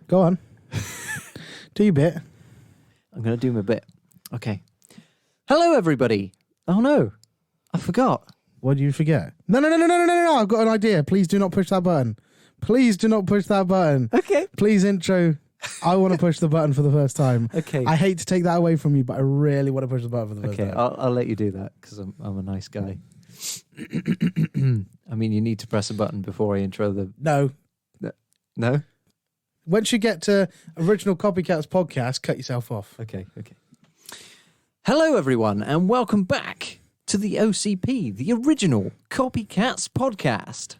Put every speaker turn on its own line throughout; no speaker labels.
Go on. Do your bit.
I'm going to do my bit. Okay. Hello, everybody. Oh, no. I forgot.
What did you forget? No. I've got an idea. Please do not push that button. Please do not push that button.
Okay.
Please intro. I want to push the button for the first time.
Okay.
I hate to take that away from you, but I really want to push the button for the first
Okay,
time.
I'll let you do that because I'm a nice guy. I mean, you need to press a button before I intro the... No?
Once you get to Original Copycats podcast, cut yourself off.
Okay. Hello, everyone, and welcome back to the OCP, the Original Copycats podcast.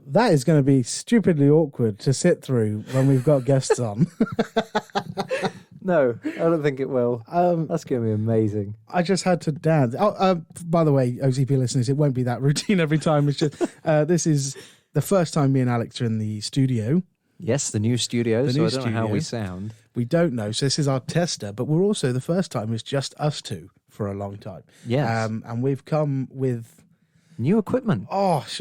That is going to be stupidly awkward to sit through when we've got guests on.
No, I don't think it will. That's going to be amazing.
I just had to dance. By the way, OCP listeners, it won't be that routine every time. It's just this is the first time me and Alex are in the studio.
Yes, the new studio,
The
so
new
I don't know how
studio.
we sound.
We don't know, so this is our tester. But we're also the first time it's just us two for a long time.
Yes.
And we've come with
New equipment.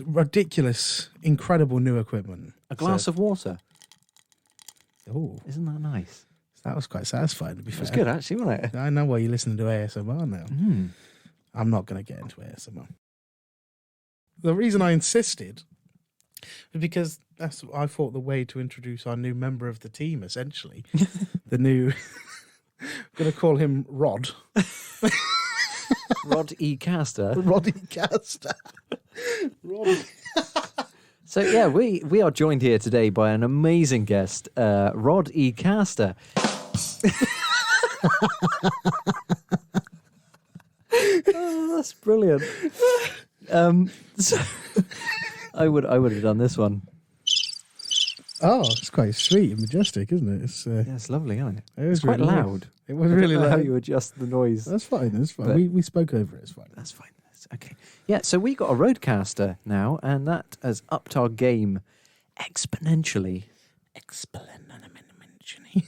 ridiculous, incredible new equipment.
A glass of water.
Oh,
Isn't that nice?
that was quite satisfying. To be
It
fair,
was good, actually, wasn't it?
I know why you're listening to ASMR now.
Mm.
I'm not going to get into ASMR. The reason I insisted was because that's, I thought, the way to introduce our new member of the team, essentially. The new... I'm going to call him Rod.
Rod E. Caster.
Roddy Caster. Roddy.
So, yeah, we are joined here today by an amazing guest, Rod E. Caster. Oh, that's brilliant. So I would have done this one.
Oh, it's quite sweet and majestic, isn't it? It's,
Yeah, it's lovely, isn't it?
it was
It's quite
really nice.
loud.
It was
I don't
really
know how
loud.
you adjust the noise.
That's fine. That's fine.
But-
We spoke over it. It's fine.
That's fine. That's okay. Yeah, so we got a Rodecaster now, and that has upped our game exponentially.
Exponentially.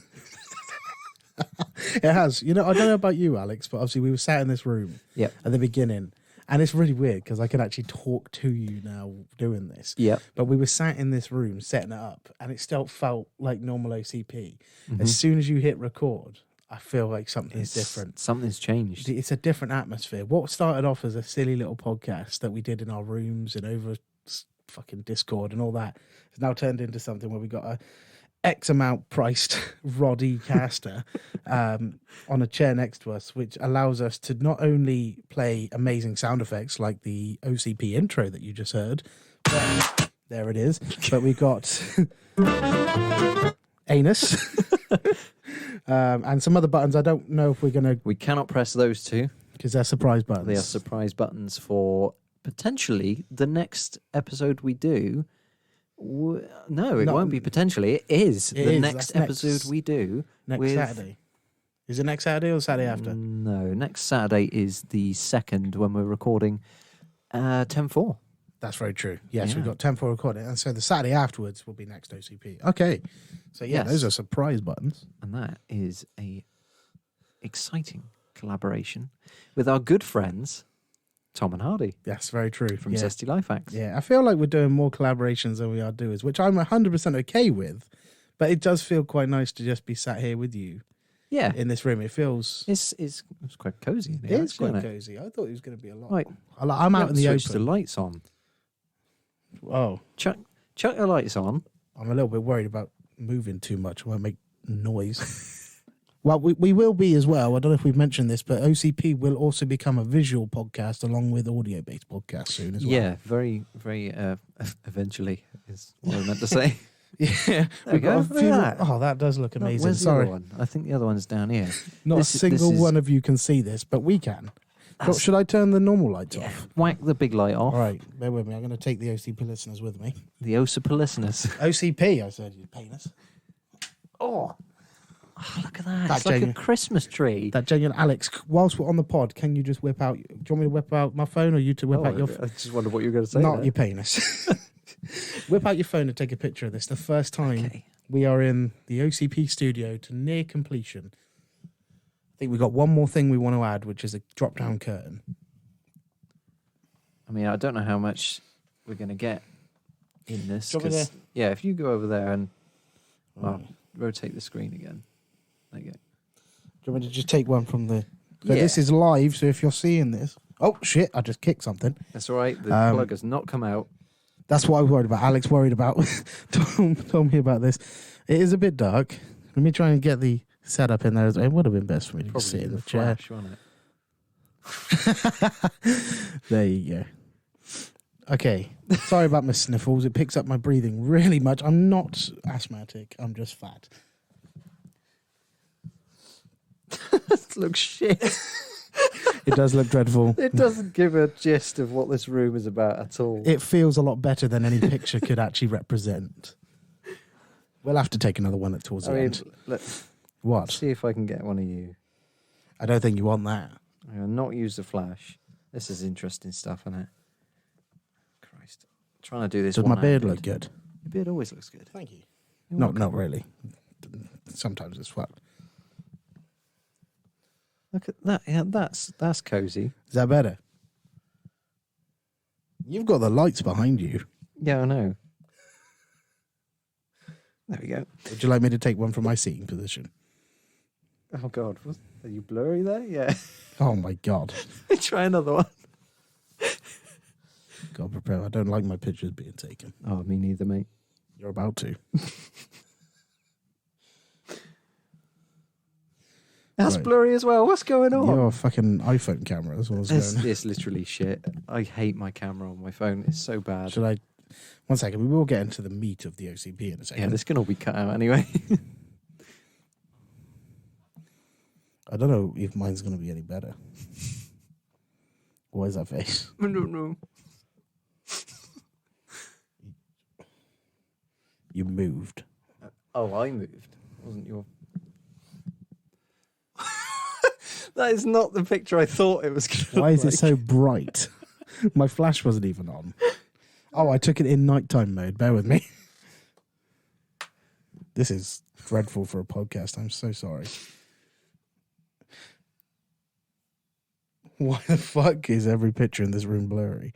It has. You know, I don't know about you, Alex, but obviously we were sat in this room
Yep.
at the beginning, and it's really weird because I can actually talk to you now doing this.
Yep.
But we were sat in this room setting it up, and it still felt like normal OCP. As soon as you hit record, I feel like something's different.
Something's changed.
It's a different atmosphere. What started off as a silly little podcast that we did in our rooms and over fucking Discord and all that has now turned into something where we got a X amount priced Roddy Caster on a chair next to us, which allows us to not only play amazing sound effects like the OCP intro that you just heard, but, there it is, but we got anus and some other buttons. I don't know if we're going to,
We cannot press those two.
because they're surprise buttons.
They are surprise buttons for potentially the next episode we do. No, it
No.
won't be potentially. It is
It
the
is.
next
That's
episode we do.
next
with-
Saturday. Is it next Saturday or Saturday after?
No, next Saturday is the 2nd when we're recording 10-4.
That's very true. Yes, we've
Yeah.
got 10 for recording. And so the Saturday afterwards will be next OCP. Okay. So, yeah,
Yes.
those are surprise buttons.
And that is a exciting collaboration with our good friends, Tom and Hardy
Yes, very true.
from
yeah.
Zesty Life Hacks.
Yeah, I feel like we're doing more collaborations than we are doers, which I'm 100% okay with. But it does feel quite nice to just be sat here with you
Yeah.
in this room. It feels...
It's quite cozy in
It
here.
is
actually,
quite
isn't it?
cozy. I thought it was going to be a lot.
Right.
I'm out in the
Switch
open.
the lights on.
Oh,
Chuck your lights on.
I'm a little bit worried about moving too much. I won't make noise. Well, we will be as well. I don't know if we've mentioned this, but OCP will also become a visual podcast along with audio-based podcast soon as well.
Yeah, very, very eventually is what I meant to say.
Yeah.
There we
We've got
go.
a
Look at
few-
that.
Oh, that does look amazing.
Where's the
Sorry.
other one? I think the other one's down here.
Not
This-
a single
this is-
one of you can see this, but we can.
That's-
Should I turn the normal lights
Yeah.
off?
Whack the big light off.
All right, bear with me. I'm going to take the OCP listeners with me.
The Osapolisnus.
OCP, I said, you penis.
Oh, Oh, look at that.
That
It's like a
genuine-
Christmas tree.
That genuine. Alex, whilst we're on the pod, can you just whip out? Do you want me to whip out my phone, or you to whip out your?
I just wondered what you were going to say.
Not
there.
your penis. Whip out your phone and take a picture of this. The first time
Okay.
we are in the OCP studio to near completion. I think we've got one more thing we want to add, which is a drop-down curtain.
I mean, I don't know how much we're going to get in this.
Do you want me
'cause- yeah, if you go over there and
Right.
rotate the screen again. There you go.
Do you want me to just take one from the... So
Yeah.
this is live, so if you're seeing this... Oh, shit, I just kicked something.
That's all right. The
Um,
plug has not come out.
That's what I was worried about. Alex worried about. told me about this. It is a bit dark. Let me try and get the setup in there. It would have been best for me to just sit in the chair.
flash, wasn't it?
There you go. Okay. Sorry about my sniffles. It picks up my breathing really much. I'm not asthmatic. I'm just fat.
This looks shit.
It does look dreadful.
It doesn't give a gist of what this room is about at all.
It feels a lot better than any picture could actually represent. We'll have to take another one towards the end.
Let's
What?
see if I can get one of you.
I don't think you want that.
I'm gonna not use the flash. This is interesting stuff, isn't it? Christ. I'm trying to do this.
Does my beard
one-handed.
look good?
Your beard always looks good.
Thank you.
You're
No,
welcome.
not really. Sometimes it's fucked.
Look at that. Yeah, that's cozy.
Is that better? You've got the lights behind you.
Yeah, I know. There we go.
Would you like me to take one from my seating position?
Oh God, are you blurry there? Yeah.
Oh my god.
Try another one.
God prepare. I don't like my pictures being taken.
Oh, me neither, mate.
You're about to.
That's
Right.
blurry as well. What's going on?
Your fucking iPhone camera. That's what's going on.
It's literally shit. I hate my camera on my phone. It's so bad.
Should I? One second. We will get into the meat of the OCP in a second.
Yeah, this can all be cut out anyway.
I don't know if mine's going to be any better. Why is that face?
I don't know.
You moved.
Oh, I moved. Wasn't your? That is not the picture I thought it was going to
Why is it so bright? My flash wasn't even on. Oh, I took it in nighttime mode. Bear with me. This is dreadful for a podcast. I'm so sorry. Why the fuck is every picture in this room blurry?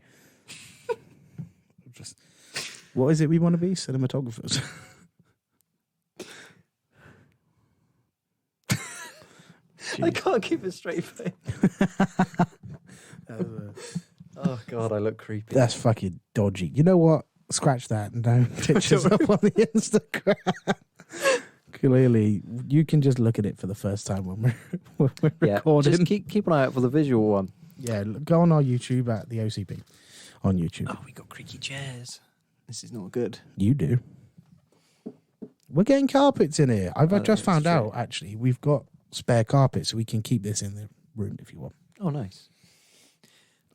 Just, what is it we want to be? Cinematographers.
I can't keep a straight face. Oh God, I look creepy.
That's fucking dodgy. You know what? Scratch that and don't pictures up on the Instagram. Clearly, you can just look at it for the first time when we're
Yeah,
recording.
just keep an eye out for the visual one.
Yeah, go on our YouTube at the OCP. On YouTube.
Oh, we got creaky chairs. This is not good.
You do. We're getting carpets in here. I've
Oh,
just
that's
found
true.
out, actually, we've got spare carpets, so we can keep this in the room if you want.
Oh, nice.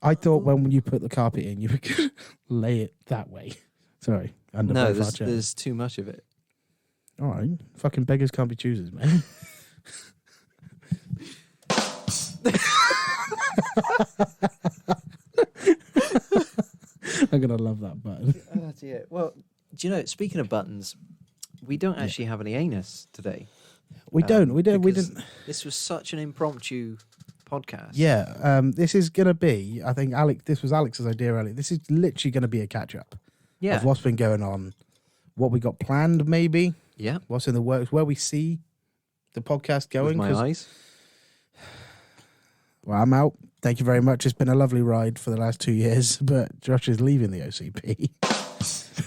I thought when you put the carpet in, you would lay it that way. Sorry. Under
No,
both our chairs.
there's too much of it.
All right. Fucking beggars can't be choosers, man. I'm going to love that button.
Oh dear. Well, do you know? Speaking of buttons, we don't actually have any anus today.
We don't. We
because
didn't.
This was such an impromptu podcast.
Yeah. This is going to be, I think, this was Alex's idea earlier. This is literally going to be a catch up
Yeah.
of what's been going on, what we got planned, maybe,
Yeah.
what's in the works, where we see the podcast
With
going.
my
'cause-
eyes.
Well, I'm out. Thank you very much. It's been a lovely ride for the last 2 years, but Josh is leaving the OCP.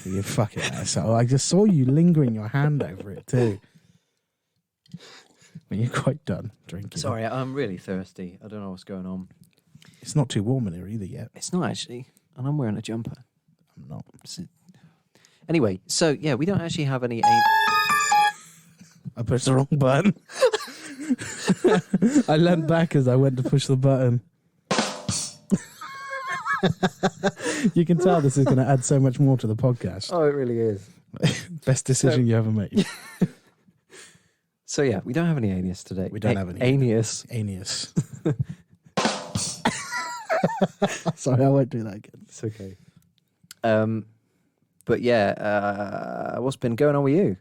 You fucking asshole. I just saw you lingering your hand over it too. When you're quite done drinking.
Sorry, I'm really thirsty. I don't know what's going on.
It's not too warm in here either yet.
It's not actually, and I'm wearing a jumper.
I'm not.
Anyway, so yeah, we don't actually have any.
I pushed the wrong button. I leant back as I went to push the button. You can tell this is going to add so much more to the podcast.
Oh, it really is.
Best decision you ever made.
So yeah, we don't have any Aeneas today.
We don't have any
Aeneas.
Aeneas. Sorry, I won't do that again.
It's okay. But yeah, what's been going on with you?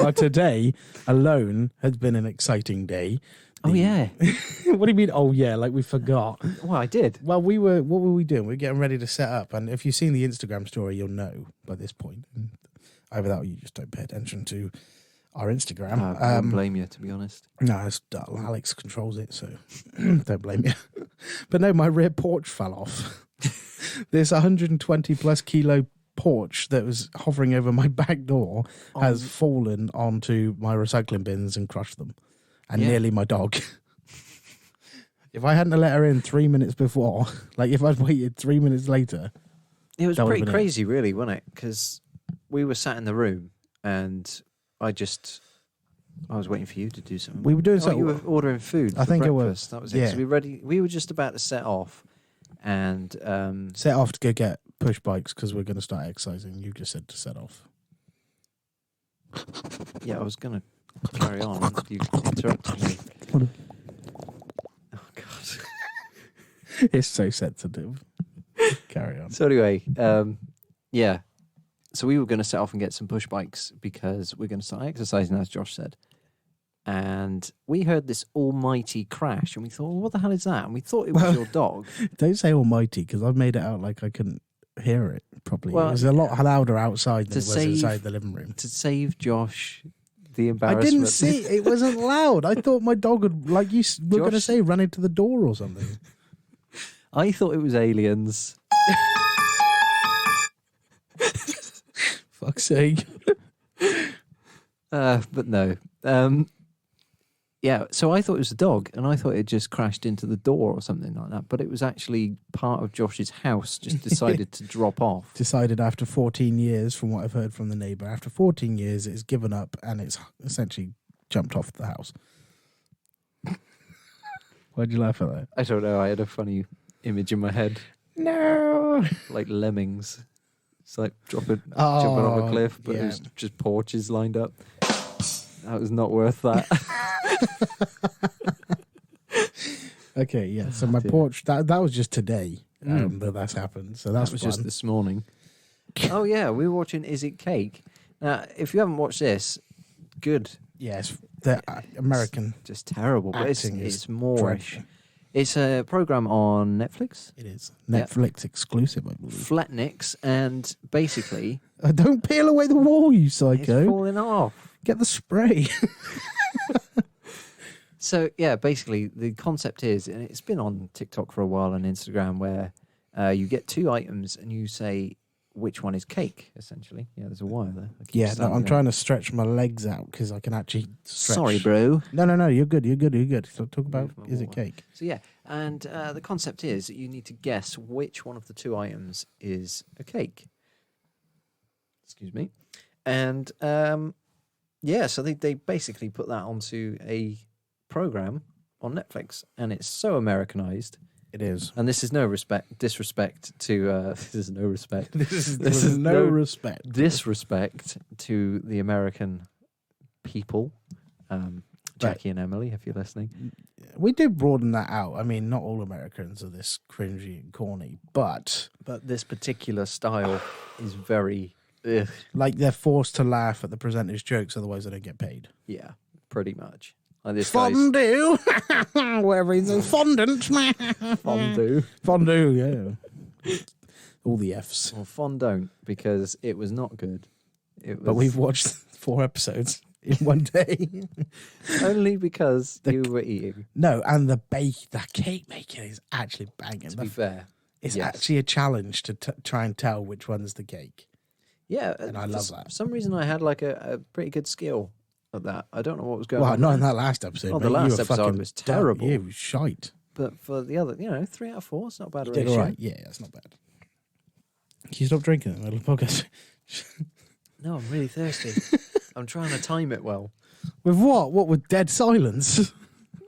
Well, today alone has been an exciting day.
Oh yeah.
What do you mean? Oh yeah, like we forgot.
Well, I did.
Well, what were we doing? We were getting ready to set up, and if you've seen the Instagram story, you'll know by this point. Either that, or you just don't pay attention to our Instagram.
I don't blame you, to be honest.
No, Alex controls it, so don't blame you. But no, my rear porch fell off. This 120 plus kilo porch that was hovering over my back door has fallen onto my recycling bins and crushed them, and nearly my dog. If I hadn't let her in 3 minutes before, like if I'd waited 3 minutes later,
it was pretty crazy, really, wasn't it? Because we were sat in the room, and I was waiting for you to do something.
We were doing something.
You were ordering food.
I think
breakfast.
it was.
That was it.
Yeah.
So we were just about to set off, and
set off to go get push bikes because we're going to start exercising. You just said to set off.
Yeah, I was going to carry on. You interrupted me. Oh God,
It's so sensitive. Carry on.
So anyway, yeah. So we were going to set off and get some push bikes because we're going to start exercising, as Josh said. And we heard this almighty crash, and we thought, well, what the hell is that? And we thought it was your dog.
Don't say almighty, because I've made it out like I couldn't hear it properly.
Well,
it was a lot louder outside than it was
save-
inside the living room.
To save Josh the
I
embarrassment.
didn't see it. It wasn't loud. I thought my dog would, like you were going to
Josh-
say, run into the door or something.
I thought it was aliens.
Fuck's sake.
But no. Yeah, so I thought it was a dog, and I thought it just crashed into the door or something like that. But it was actually part of Josh's house, just decided to drop off.
Decided after 14 years, from what I've heard from the neighbour, after 14 years, it's given up and it's essentially jumped off the house. Why'd you laugh at that?
I don't know, I had a funny image in my head,
No.
like lemmings. It's like jumping off a cliff, but it was just porches lined up. That was not worth that.
Okay, yeah. So my
dear.
porch, that was just today that's happened. So
That was just this morning. Oh yeah, we were watching Is It Cake? Now, if you haven't watched this, good.
Yes, the American.
Just terrible, but
Acting is
it's Moorish.
dreadful.
It's a program on Netflix,
It is Netflix exclusive, I believe.
Flatnicks, and basically
Don't peel away the wall, you
it's
psycho.
falling off.
Get the spray.
So yeah, basically the concept is, and it's been on TikTok for a while and Instagram, where you get two items and you say which one is cake. Essentially, yeah. There's a wire there. I keep
Yeah, no,
standing
I'm
there.
trying to stretch my legs out because I can actually stretch.
Sorry, bro.
No, you're good. So talk about
Move my
Is It
water.
Cake?
So yeah, and the concept is that you need to guess which one of the two items is a cake. Excuse me. And yeah, so they basically put that onto a program on Netflix, and it's so Americanized.
It is.
And this is no disrespect to this is no respect.
This
This
is
is
no
no-
respect.
Disrespect to the American people. Jackie and Emily, if you're listening.
We do broaden that out. I mean, not all Americans are this cringy and corny, but
But this particular style is very
like they're forced to laugh at the presenter's jokes, otherwise they don't get paid.
yeah, pretty much. Like this guy's
Fondue, wherever he's a fondant,
fondue.
fondue, yeah. All the Fs.
Well, fondant, because it was not good. It was
But we've watched 4 episodes in one day.
only because you were eating.
No, and the cake making is actually banging.
To be fair,
It's
yes.
actually a challenge to try and tell which one's the cake.
yeah,
And I love that.
For some reason, I had like a pretty good skill at that. I don't know what was going
Well,
on.
not in that last episode.
Oh, the
mate.
last
You were
episode
fucking
was
dumb.
terrible.
Yeah, it was shite.
But for the other, 3 out of 4, it's not a bad
You
ratio.
did all right. Yeah, that's not bad. Can you stop drinking in the middle of the podcast?
No, I'm really thirsty. I'm trying to time it well.
With what? What, with dead silence?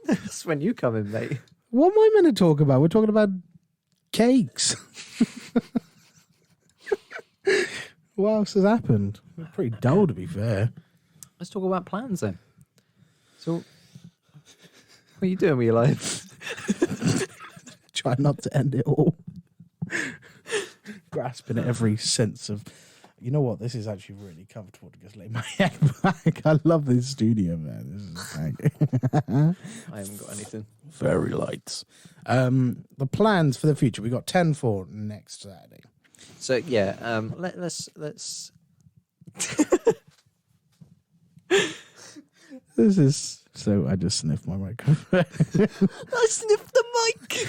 That's when you come in, mate.
What am I meant to talk about? We're talking about cakes. What else has happened? Pretty dull, to be fair.
let's talk about plans then. So, what are you doing with your life?
Try not to end it all. Grasping at every sense of, you know what? This is actually really comfortable to just lay my head back. I love this studio, man. This is
I haven't got anything.
very light. The plans for the future. We got 10 for next Saturday.
So yeah, let's.
This is so. I just sniffed my microphone.
I sniffed the mic.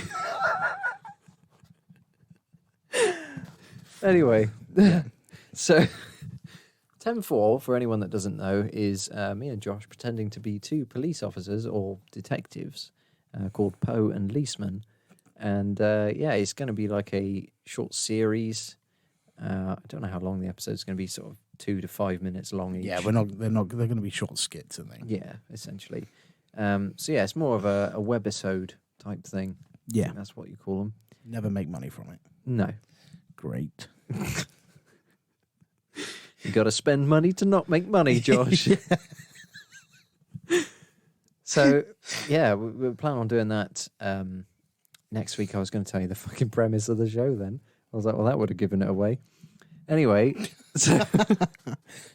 Anyway, so 10-4, for anyone that doesn't know, is me and Josh pretending to be two police officers or detectives called Poe and Leesman. And yeah, it's going to be like a short series. I don't know how long the episode's going to be, sort of 2 to 5 minutes long each.
Yeah, they're going to be short skits, I think.
Yeah, essentially. So yeah, it's more of a webisode type thing. I
Yeah.
think that's what you call them.
Never make money from it.
No.
Great.
You got to spend money to not make money, Josh. So, yeah, we plan on doing that next week. I was going to tell you the fucking premise of the show then. I was like, well, that would have given it away. Anyway, so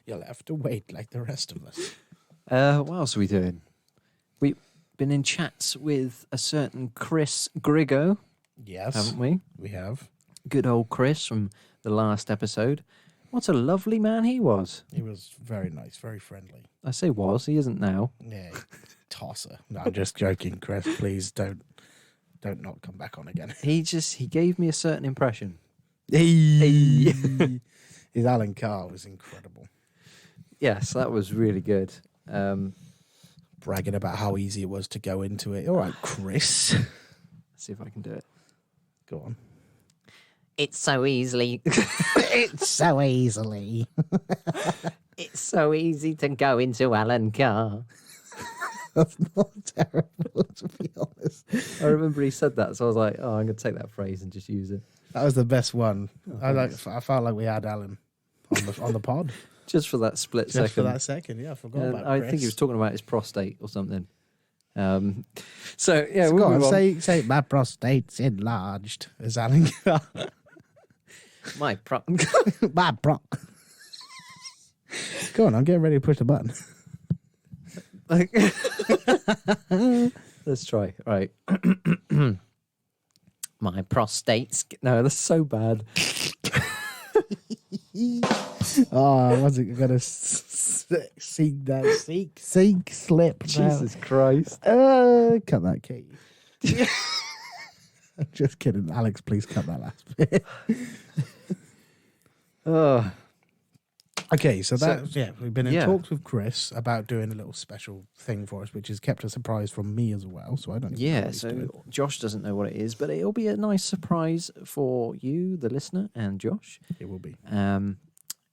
You'll have to wait like the rest of us.
what else are we doing? We've been in chats with a certain Chris Griggo,
Yes,
haven't we?
we have.
Good old Chris from the last episode. What a lovely man he was.
He was very nice, very friendly.
I say was, he isn't now.
Yeah, tosser. No, I'm just joking, Chris. Please don't not come back on again.
He gave me a certain impression.
His Alan Carr was incredible.
Yes, that was really good.
Bragging about how easy it was to go into it. All right, Chris.
Let's see if I can do it.
Go on.
It's so easily.
It's so easily.
It's so easy to go into Alan Carr.
That's not terrible, to be honest.
I remember he said that, so I was like, "Oh, I'm going to take that phrase and just use it."
That was the best one.
Oh,
I felt like we had Alan on the pod.
Just for that split
Just
second.
for that second, yeah, I forgot
And
about
I
Chris.
think he was talking about his prostate or something. So yeah,
So
we'll
go on,
move on.
say my prostate's enlarged. As Alan Carr.
My
My pro. Go on, I'm getting ready to push the button.
Let's try. Right. My prostate's... No, that's so bad.
Oh, I wasn't going to seek slip.
Jesus Christ.
Cut that, Katie. I'm just kidding. Alex, please cut that last bit.
Oh,
Okay, so we've been in
yeah.
talks with Chris about doing a little special thing for us, which has kept a surprise from me as well. So I don't. Even know
yeah.
what he's doing.
So Josh doesn't know what it is, but it'll be a nice surprise for you, the listener, and Josh.
It will be.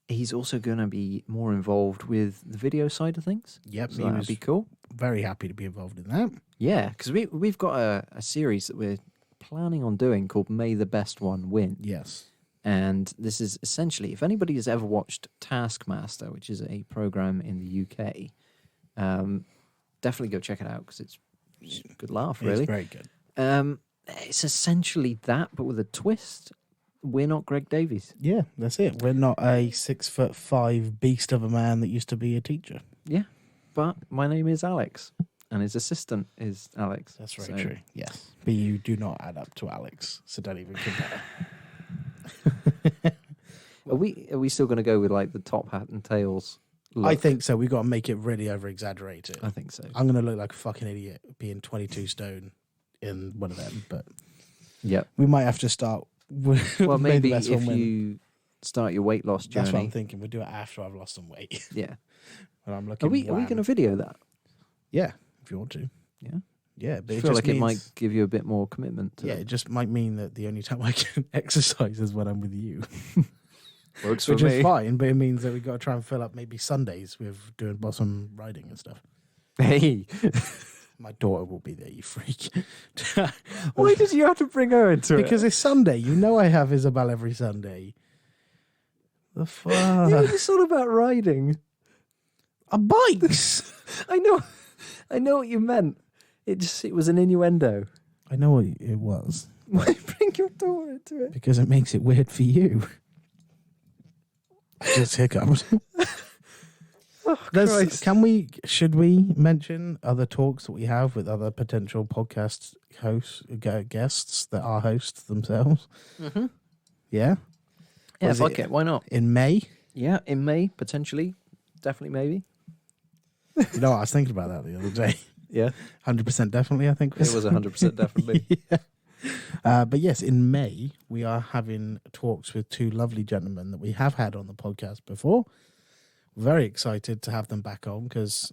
He's also going to be more involved with the video side of things.
Yep,
So
he
that'll
was
be cool.
very happy to be involved in that.
Yeah, because we've got a series that we're planning on doing called May the Best One Win.
Yes.
And this is essentially, if anybody has ever watched Taskmaster, which is a program in the UK, definitely go check it out because it's a good laugh, really.
It's very good.
It's essentially that, but with a twist. We're not Greg Davies.
Yeah, that's it. We're not a 6'5" beast of a man that used to be a teacher.
Yeah, but my name is Alex, and his assistant is Alex.
That's very
So-
true. Yes. But you do not add up to Alex, so don't even compare.
Are we still going to go with like the top hat and tails? Look?
I think so. We've got to make it really over exaggerated.
I think so.
I'm going to look like a fucking idiot being 22 stone in one of them, but
Yep.
we might have to start with
Well,
May the
maybe
Best
if
One Win.
you start your weight loss
That's what I'm
journey.
thinking. We'll do it after I've lost some weight.
Yeah.
And I'm looking.
Are we
wham.
going to video that?
Yeah, if you want to.
Yeah.
Yeah, but
I
it
feel
just
like
means,
it might give you a bit more commitment. To
Yeah, it just might mean that the only time I can exercise is when I'm with you,
Works
which is fine. But it means that we've got to try and fill up maybe Sundays with doing some riding and stuff.
Hey,
My daughter will be there, you freak.
why did you have to bring her into
Because it's Sunday. You know I have Isabel every Sunday. The fuck?
it? It's all about riding.
Are bikes?
I know what you meant. It was an innuendo.
I know what it was
Why bring your daughter into it?
because it makes it weird for you. Just hiccuped.
Oh, Christ.
Should we mention other talks that we have with other potential podcast guests that are hosts themselves?
Mm-hmm.
Yeah?
Yeah,
Was
fuck
it-
it. Why not?
In May?
Yeah, in May, potentially. Definitely, maybe.
You know what? I was thinking about that the other day.
Yeah.
100% definitely, I think.
It was 100% definitely.
Yeah. But yes, in May, we are having talks with two lovely gentlemen that we have had on the podcast before. Very excited to have them back on because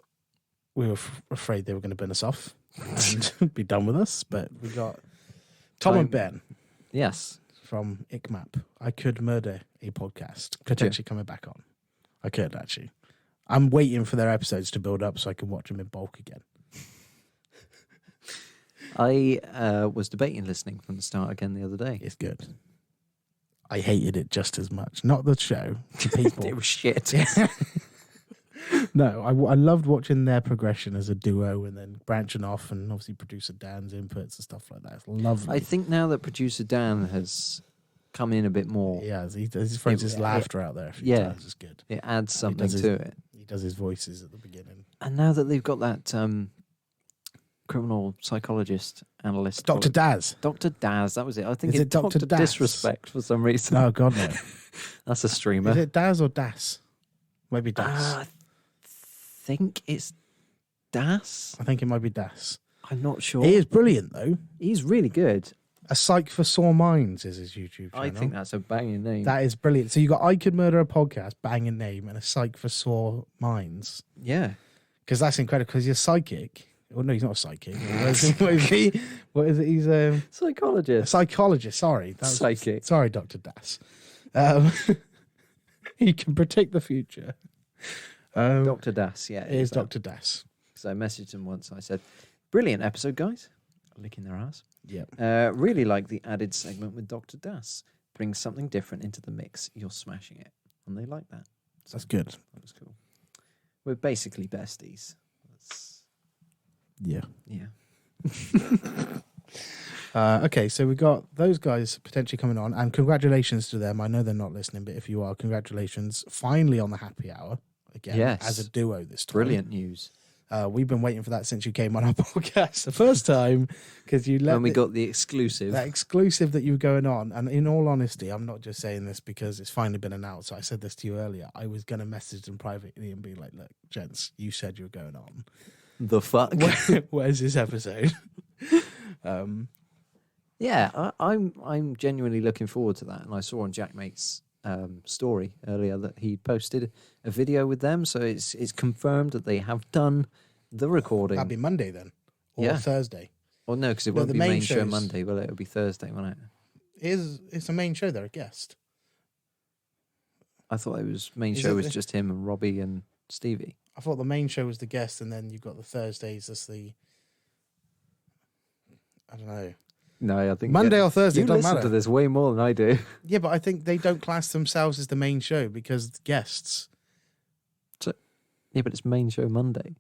we were afraid they were going to burn us off and be done with us. But we got Tom and Ben
Yes.
from ICMAP. I Could Murder a Podcast potentially coming back on. I could, actually. I'm waiting for their episodes to build up so I can watch them in bulk again.
I was debating listening from the start again the other day.
It's good. I hated it just as much. Not the show, the people.
It was shit.
No, I loved watching their progression as a duo and then branching off and obviously producer Dan's inputs and stuff like that. It's lovely.
I think now that producer Dan has come in a bit more,
Yeah, he throws his laughter out there a few
Yeah.
times. It's good.
it adds something
does his-
to it.
He does his voices at the beginning.
And now that they've got that criminal psychologist analyst,
Dr. Daz.
Dr. Daz, that was it. I think
Is
it's
it Dr.
Dr.
Daz?
Disrespect for some reason.
No, God, no.
That's a streamer.
Is it Daz or Das? Maybe Das.
I think it's Das.
I think it might be Das.
I'm not sure.
He is brilliant, though.
He's really good.
A Psych for Sore Minds is his YouTube channel.
I think that's a banging name.
that is brilliant. So you got I Could Murder a Podcast, banging name, and a Psych for Sore Minds.
Yeah.
Because that's incredible. Because you're psychic. Well, no, he's not a psychic. What is he? What is it? He's a
Psychologist.
psychologist. Sorry, that was,
Psychic.
Sorry, Dr. Das. He can predict the future.
Dr. Das, yeah.
It is Dr. Das.
Because I messaged him once. I said, brilliant episode, guys. Licking their ass.
Yeah.
Really like the added segment with Dr. Das. Brings something different into the mix. You're smashing it. And they like that. So
That's good.
that was cool. We're basically besties.
Yeah.
Yeah.
Okay, so we got those guys potentially coming on, and congratulations to them. I know they're not listening, but if you are, congratulations. Finally on the happy hour again,
Yes.
as a duo this time.
Brilliant news.
We've been waiting for that since you came on our podcast the first time because you let
When we got the exclusive.
that exclusive that you were going on. And in all honesty, I'm not just saying this because it's finally been announced. So I said this to you earlier. I was going to message them privately and be like, "Look, gents, you said you were going on.
The fuck?
Where's this episode?"
Yeah, I'm genuinely looking forward to that. And I saw on Jackmate's story earlier that he posted a video with them, so it's confirmed that they have done the recording.
That'd be Monday then, or
Yeah.
Thursday.
Well, no, because it
No,
won't
the
be
main
main show
show's-
Monday. Well, it'll be Thursday, won't it?
It's a main show. They're a guest.
I thought it was main
Is
show
it
was
the-
just him and Robbie and Stevie.
I thought the main show was the guest, and then you've got the Thursdays as the. I don't know.
No, I think
Monday or Thursday,
You
it doesn't
listen
matter.
to this way more than I do.
Yeah, but I think they don't class themselves as the main show because the guests.
Yeah, but it's main show Monday.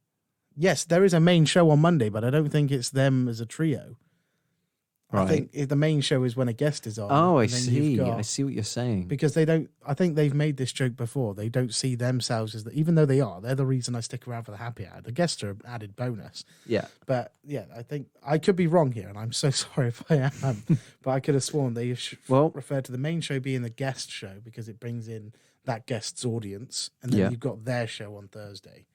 Yes, there is a main show on Monday, but I don't think it's them as a trio. I
Right.
think the main show is when a guest is on.
Oh, I
and then you've
see.
got-
I see what you're saying.
Because they don't. I think they've made this joke before. They don't see themselves as even though they are. They're the reason I stick around for the happy hour. The guests are an added bonus.
Yeah.
But yeah, I think I could be wrong here, and I'm so sorry if I am. But I could have sworn they
Well-
referred to the main show being the guest show because it brings in that guest's audience, and then
Yeah.
you've got their show on Thursday.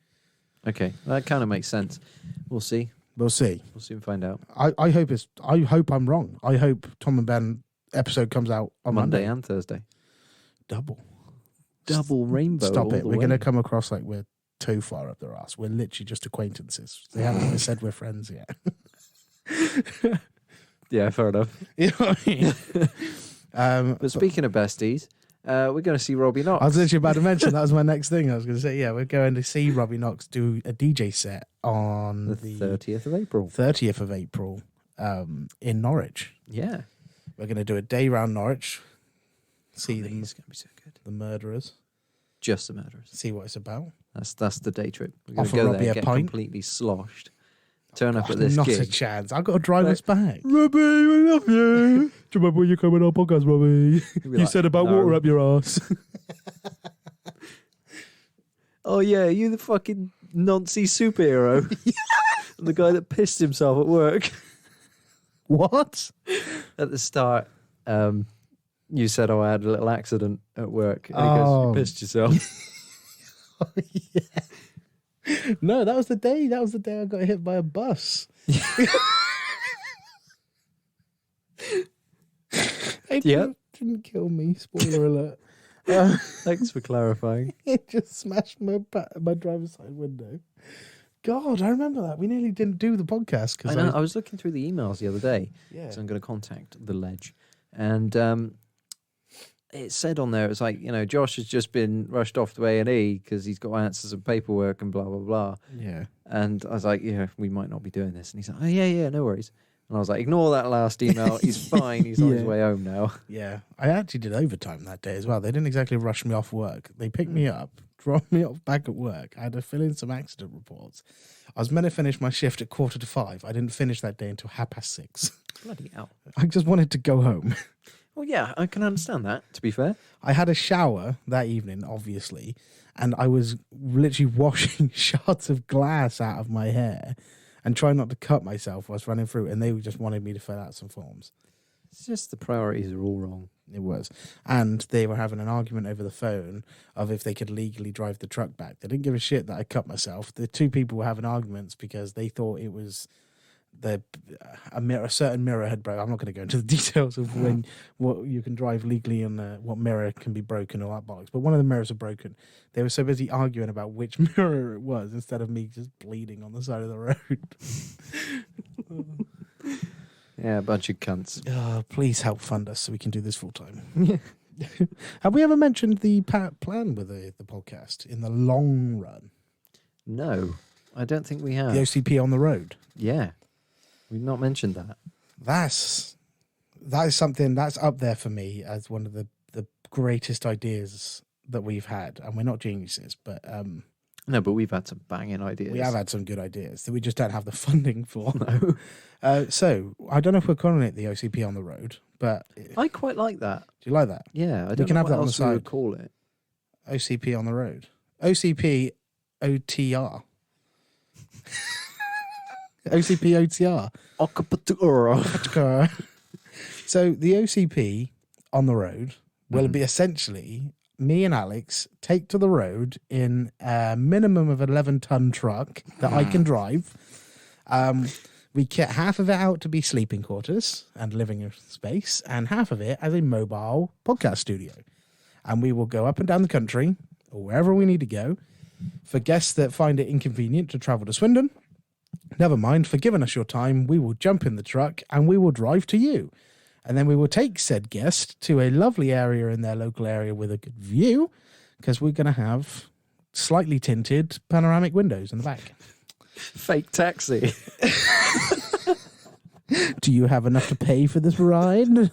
Okay, that kind of makes sense. We'll see.
We'll see.
We'll soon find out.
I hope I'm wrong. I hope Tom and Ben episode comes out on
Monday
Monday.
and Thursday.
Double
rainbow.
Stop
all
it.
the
We're
way.
going to come across like we're too far up their ass. We're literally just acquaintances. They haven't even said we're friends yet.
Yeah, fair enough.
You know what I mean?
But speaking of besties, we're going to see Robbie Knox.
I was literally about to mention that was my next thing. I was going to say, yeah, we're going to see Robbie Knox do a DJ set on
the
the
30th of April.
30th of April in Norwich.
Yeah.
We're going to do a day round Norwich, see
It's going to be so good.
the murderers.
Just the murderers.
See what it's about.
That's the day trip. We're going to
Offer
go
Robbie
there,
a
get
pint.
completely sloshed, turn up at this
Not a
gig.
chance. I've got to drive us back.
Robbie, we love you. Do you remember when you came on our podcast, Robbie?
He'll be
You
like,
said about
"No."
water up your ass.
Oh yeah, you the fucking Nazi superhero. And the guy that pissed himself at work.
What?
At the start, you said, "Oh, I had a little accident at work." And he goes,
Oh.
"You pissed yourself."
Yeah. No, that was the day. That was the day I got hit by a bus. It
Yep.
didn't kill me. Spoiler alert.
Thanks for clarifying.
It just smashed my driver's side window. God, I remember that. We nearly didn't do the podcast
I
because
know. I was looking through the emails the other day,
yeah.
so I'm going to contact the Ledge, and it said on there, it's like, Josh has just been rushed off to A&E because he's got to answer some paperwork and blah blah blah.
Yeah.
And I was like, yeah, we might not be doing this. And he's like, oh yeah, no worries. And I was like, ignore that last email. He's fine. He's on his
Yeah.
way home now.
Yeah. I actually did overtime that day as well. They didn't exactly rush me off work. They picked me up, dropped me off back at work. I had to fill in some accident reports. I was meant to finish my shift at 5:45. I didn't finish that day until 6:30.
Bloody hell.
I just wanted to go home.
Well, yeah, I can understand that, to be fair.
I had a shower that evening, obviously, and I was literally washing shards of glass out of my hair and trying not to cut myself whilst running through, and they just wanted me to fill out some forms.
It's just the priorities are all wrong.
It was. And they were having an argument over the phone of if they could legally drive the truck back. They didn't give a shit that I cut myself. The two people were having arguments because they thought it was a certain mirror had broken. I'm not going to go into the details of what you can drive legally and what mirror can be broken or that bollocks. But one of the mirrors are broken. They were so busy arguing about which mirror it was instead of me just bleeding on the side of the road.
Yeah, a bunch of cunts.
Please help fund us so we can do this full time. Have we ever mentioned the plan with the podcast in the long run?
No, I don't think we have.
The OCP on the road.
Yeah, we've not mentioned that.
That is something that's up there for me as one of the greatest ideas that we've had. And we're not geniuses, but
No, but we've had some banging ideas.
we have had some good ideas that we just don't have the funding for.
No.
So I don't know if we're calling it the OCP on the road, but do
I quite like that.
you like that?
Yeah, I don't
can
know
have
what
that on the
else we would
side.
call it.
OCP on the road. OCP OTR. OCP OTR.
Occupatura.
So the OCP on the road will be essentially me and Alex take to the road in a minimum of 11-ton truck that I can drive. We kit half of it out to be sleeping quarters and living space, and half of it as a mobile podcast studio. And we will go up and down the country or wherever we need to go. For guests that find it inconvenient to travel to Swindon, never mind, for giving us your time, we will jump in the truck and we will drive to you. And then we will take said guest to a lovely area in their local area with a good view, because we're going to have slightly tinted panoramic windows in the back.
Fake taxi.
Do you have enough to pay for this ride? No,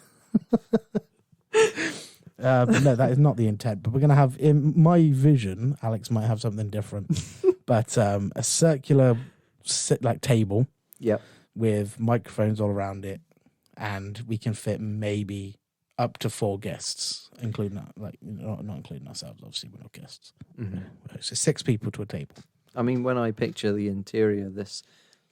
that is not the intent. But we're going to have, in my vision, Alex might have something different, but a circular table
Yep.
with microphones all around it, and we can fit maybe up to 4 guests, including not including ourselves. Obviously, we're not guests.
Mm-hmm.
So 6 people to a table.
I mean, when I picture the interior of this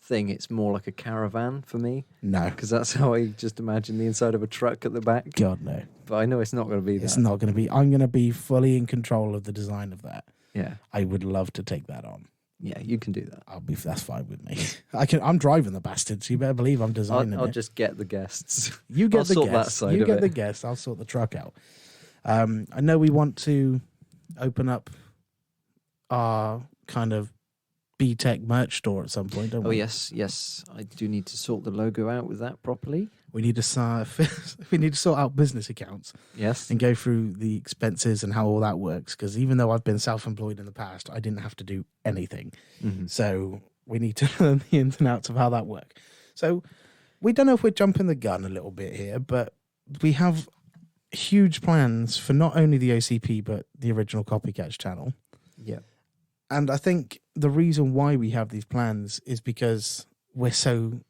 thing, it's more like a caravan for me,
No,
because that's how I just imagine the inside of a truck at the back.
God no,
But I know it's not going to be that.
it's not going to be. I'm going to be fully in control of the design of that.
Yeah.
I would love to take that on.
Yeah, you can do that.
That's fine with me. I'm driving the bastard, so you better believe I'm designing
I'll
it.
just get the guests.
You get
I'll
the
sort that
guests.
side
You
of
get
it.
the guests. I'll sort the truck out. I know we want to open up our kind of B-Tech merch store at some point, don't
Oh
we?
yes. I do need to sort the logo out with that properly.
We need to sort out business accounts
Yes.
and go through the expenses and how all that works. Because even though I've been self-employed in the past, I didn't have to do anything.
Mm-hmm.
So we need to learn the ins and outs of how that works. So we don't know if we're jumping the gun a little bit here, but we have huge plans for not only the OCP but the original Copycats channel.
Yeah.
And I think the reason why we have these plans is because we're so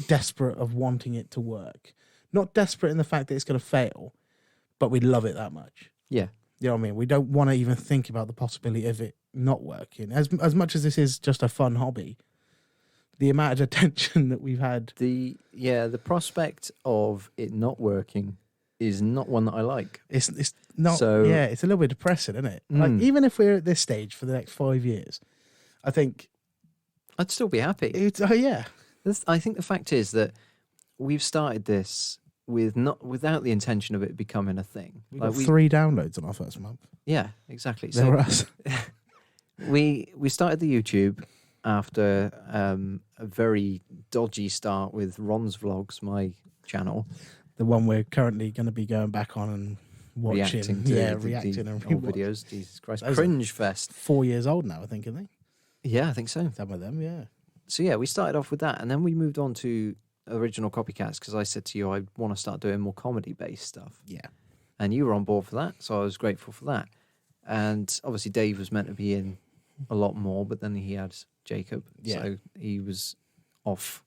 desperate of wanting it to work. Not desperate in the fact that it's going to fail, but we love it that much.
Yeah.
You know what I mean? We don't want to even think about the possibility of it not working. As much as this is just a fun hobby, the amount of attention that we've had.
The prospect of it not working is not one that I like.
It's not.
So-
yeah, it's a little bit depressing, isn't it? Like, even if we're at this stage for the next 5 years, I think
I'd still be happy.
it's. Oh yeah,
I think the fact is that we've started this without the intention of it becoming a thing.
we got 3 downloads on our first month.
Yeah, exactly.
They were us.
We started the YouTube after a very dodgy start with Ron's Vlogs, my channel,
The one we're currently going to be going back on and watching.
reacting to the
reacting and
old
rewatch.
videos. Jesus Christ,
Those are-
cringe fest.
4 years old now, I think, isn't they?
Yeah, I think so.
Some of them, yeah.
So yeah, we started off with that, and then we moved on to original Copycats because I said to you I want to start doing more comedy-based stuff.
Yeah.
And you were on board for that, so I was grateful for that. And obviously Dave was meant to be in a lot more, but then he had Jacob,
Yeah.
so he was off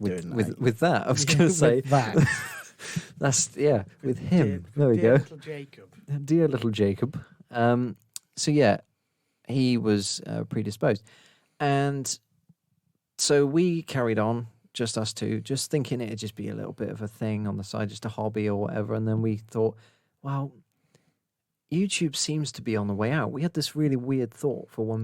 Doing that.
with that. I was going to say
With that.
that's with him. There we go,
Little Jacob.
dear little Jacob. So yeah, he was predisposed, and so we carried on. Just us two, just thinking it'd just be a little bit of a thing on the side, just a hobby or whatever. And then we thought, well, YouTube seems to be on the way out. We had this really weird thought for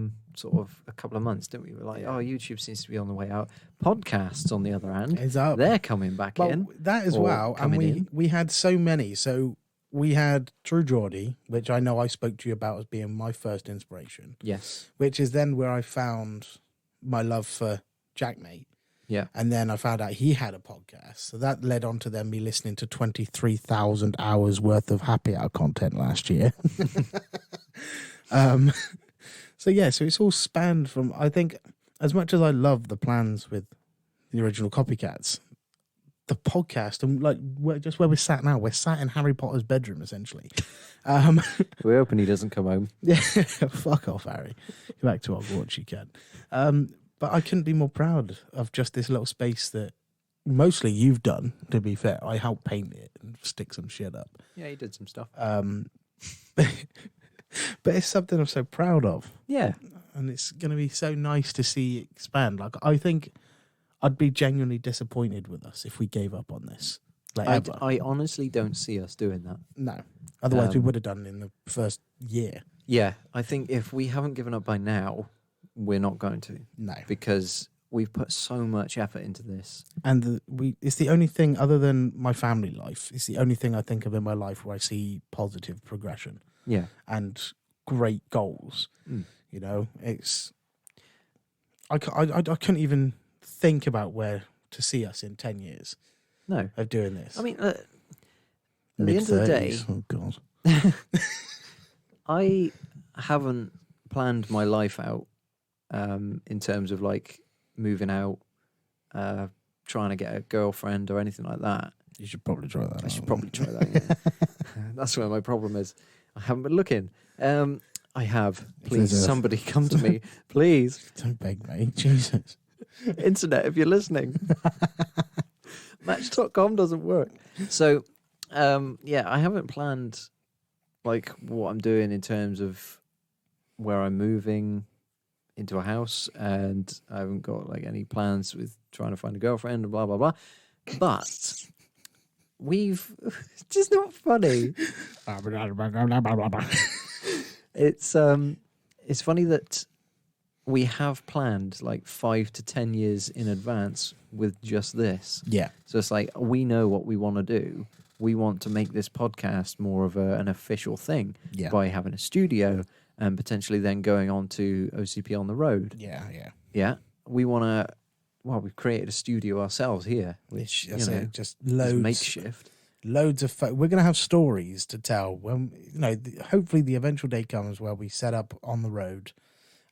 a couple of months, didn't we? We were like, oh, YouTube seems to be on the way out. Podcasts, on the other hand,
It's up.
they're coming back
Well,
in.
that as
or
well. And
coming in.
we had so many. So we had True Geordie, which I know I spoke to you about as being my first inspiration,
Yes.
which is then where I found my love for Jackmate.
Yeah.
And then I found out he had a podcast. So that led on to then me listening to 23,000 hours worth of happy hour content last year. So it's all spanned from, I think, as much as I love the plans with the original Copycats, the podcast and like just where we're sat now, we're sat in Harry Potter's bedroom essentially.
We're hoping he doesn't come home.
Yeah, fuck off, Harry. Go back to Hogwarts, you can. But I couldn't be more proud of just this little space that mostly you've done, to be fair. I helped paint it and stick some shit up.
Yeah, he did some stuff.
But it's something I'm so proud of.
Yeah.
And it's going to be so nice to see it expand. Like, I think I'd be genuinely disappointed with us if we gave up on this. Like, ever.
I honestly don't see us doing that.
No. Otherwise, we
Um,
would have done it in the first year.
Yeah, I think if we haven't given up by now, we're not going to,
No.
because we've put so much effort into this.
And it's the only thing other than my family life. It's the only thing I think of in my life where I see positive progression
Yeah.
and great goals.
Mm.
You know, it's I couldn't even think about where to see us in 10 years
No.
of doing this.
I mean, at the end of the day,
Oh God.
I haven't planned my life out in terms of like moving out, trying to get a girlfriend or anything like that.
You should probably try that.
I should
out.
probably try that. Yeah. That's where my problem is. I haven't been looking. I have. Please,
there's a-
somebody come to me. Please.
Don't beg me. Jesus.
Internet, if you're listening. Match.com doesn't work. So, I haven't planned like what I'm doing in terms of where I'm moving into a house, and I haven't got like any plans with trying to find a girlfriend and blah blah blah. But we've it's just not funny. It's funny that we have planned like 5 to 10 years in advance with just this.
Yeah.
So it's like we know what we want to do. We want to make this podcast more of an official thing
Yeah.
by having a studio and potentially then going on to OCP on the road.
Yeah. Yeah.
Yeah. We want to, we've created a studio ourselves here, which,
That's
you know,
it. Just
is
loads.
makeshift.
Loads of we're going to have stories to tell when hopefully the eventual day comes where we set up on the road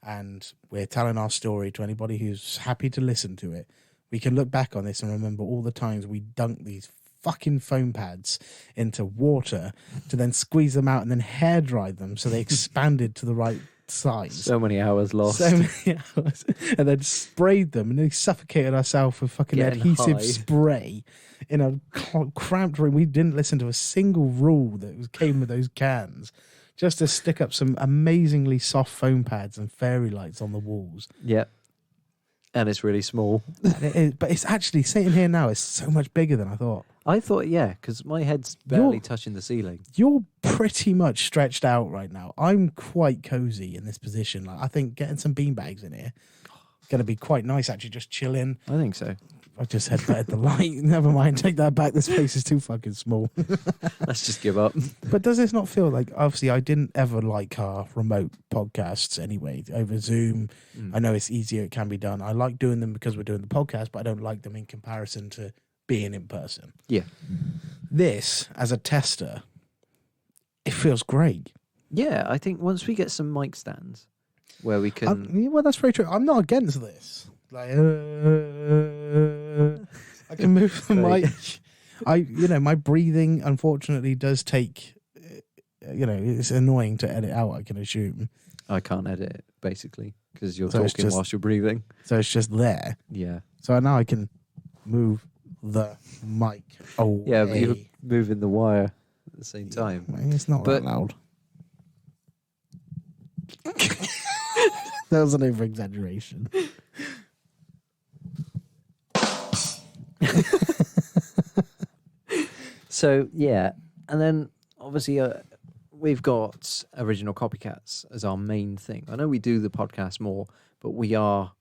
and we're telling our story to anybody who's happy to listen to it. We can look back on this and remember all the times we dunked these fucking foam pads into water to then squeeze them out and then hair dry them so they expanded to the right size.
So many hours lost.
So many hours. And then sprayed them and then suffocated ourselves with fucking
Getting
adhesive
high.
spray in a cramped room. We didn't listen to a single rule that came with those cans. Just to stick up some amazingly soft foam pads and fairy lights on the walls.
Yep. And it's really small.
But it's actually, sitting here now, it's so much bigger than I thought.
I thought, yeah, because my head's barely touching the ceiling.
You're pretty much stretched out right now. I'm quite cozy in this position. Like, I think getting some beanbags in here is going to be quite nice, actually, just chilling.
I think so.
I just headbutted the light. Never mind, take that back. This place is too fucking small.
Let's just give up.
But does this not feel like, obviously, I didn't ever like our remote podcasts anyway, over Zoom. I know it's easier, it can be done. I like doing them because we're doing the podcast, but I don't like them in comparison to being in person.
Yeah.
This, as a tester, it feels great.
Yeah, I think once we get some mic stands where we can...
Well, that's very true. I'm not against this. Like, I can move the mic. My breathing, unfortunately, does take, it's annoying to edit out, I can assume.
I can't edit it, basically, because you're
So it's
talking
just-
whilst you're breathing.
So it's just there.
Yeah.
So now I can move the mic away.
Yeah, but you're moving the wire at the same time.
It's not
But-
that loud. That was an over-exaggeration.
So, yeah. And then, obviously, we've got Original Copycats as our main thing. I know we do the podcast more, but we are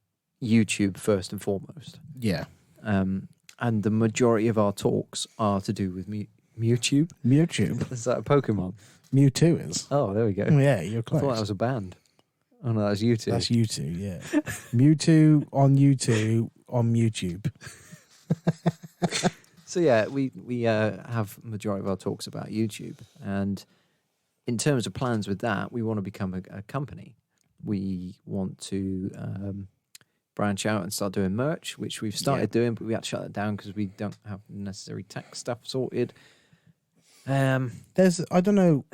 YouTube first and foremost.
Yeah.
And the majority of our talks are to do with Mewtwo.
Mewtwo.
Is that a Pokemon?
Mewtwo is.
Oh, there we go.
Yeah, you're
I
close.
thought that was a band. Oh, no, that was you two.
That's YouTube, yeah. Mewtwo on YouTube on YouTube.
So yeah, we have majority of our talks about YouTube, and in terms of plans with that, we want to become a company. We want to branch out and start doing merch, which we've started doing, but we had to shut that down because we don't have necessary tech stuff sorted.
There's, I don't know,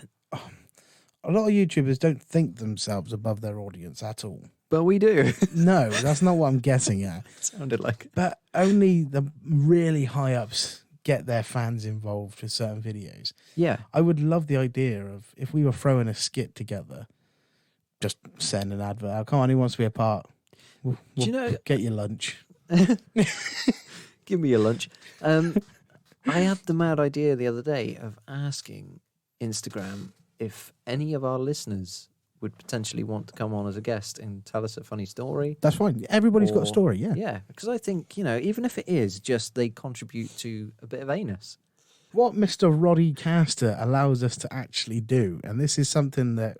a lot of YouTubers don't think themselves above their audience at all.
But we do.
No, that's not what I'm getting at.
Sounded like it.
But only the really high ups get their fans involved with certain videos.
Yeah.
I would love the idea of, if we were throwing a skit together, just send an advert out. Come on, who wants to be a part? We'll
Do you know?
get your lunch.
Give me your lunch. I had the mad idea the other day of asking Instagram if any of our listeners would potentially want to come on as a guest and tell us a funny story.
That's fine. Everybody's got
Or-
a story, yeah.
Yeah, because I think, even if it is just they contribute to a bit of anus.
What Mr. Roddy Caster allows us to actually do, and this is something that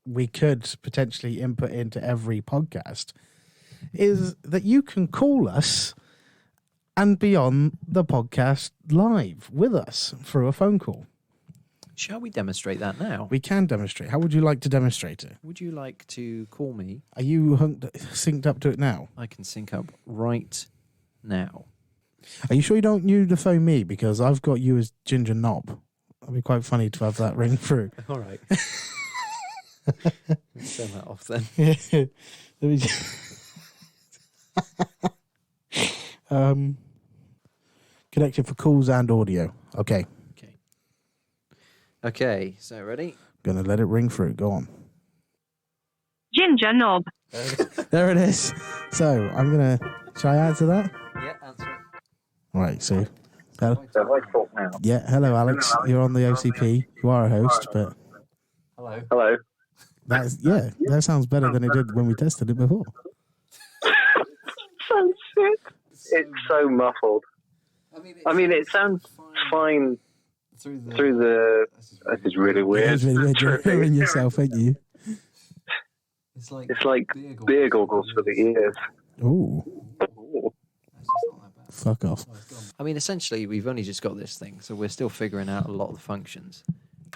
we could potentially input into every podcast, is that you can call us and be on the podcast live with us through a phone call.
Shall we demonstrate that now?
We can demonstrate. How would you like to demonstrate it?
Would you like to call me?
Are you synced up to it now?
I can sync up right now.
Are you sure you don't use the phone me? Because I've got you as Ginger Knob. It'd be quite funny to have that ring through.
All right. Let's turn that off then.
Let me connected for calls and audio. Okay.
Okay, so ready?
Gonna let it ring through. Go on.
Ginger Knob.
There it is. So I'm gonna. Shall I answer that?
Yeah, answer it.
Right. So. Hello.
So if I talk now.
Yeah. Hello, Alex. You're on the OCP. You are a host, but
Hello.
Hello.
that sounds better than it did when we tested it before.
So sick. It's so muffled. I mean, it sounds fine through the. This is really weird.
It's really weird. You're hearing yourself, ain't you?
It's like
It's like beer goggles for the ears.
Ooh.
Ooh.
Fuck off.
I mean, essentially, we've only just got this thing, so we're still figuring out a lot of the functions.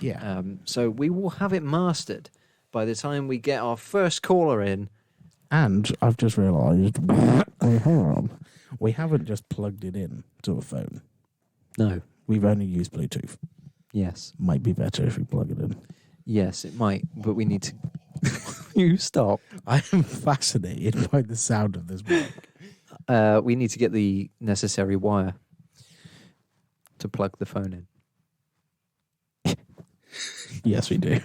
Yeah.
So we will have it mastered by the time we get our first caller in.
And I've just realised we haven't just plugged it in to a phone.
No.
We've only used Bluetooth.
Yes.
Might be better if we plug it in.
Yes, it might, but we need to. You stop.
I am fascinated by the sound of this mic.
We need to get the necessary wire to plug the phone in.
Yes, we do.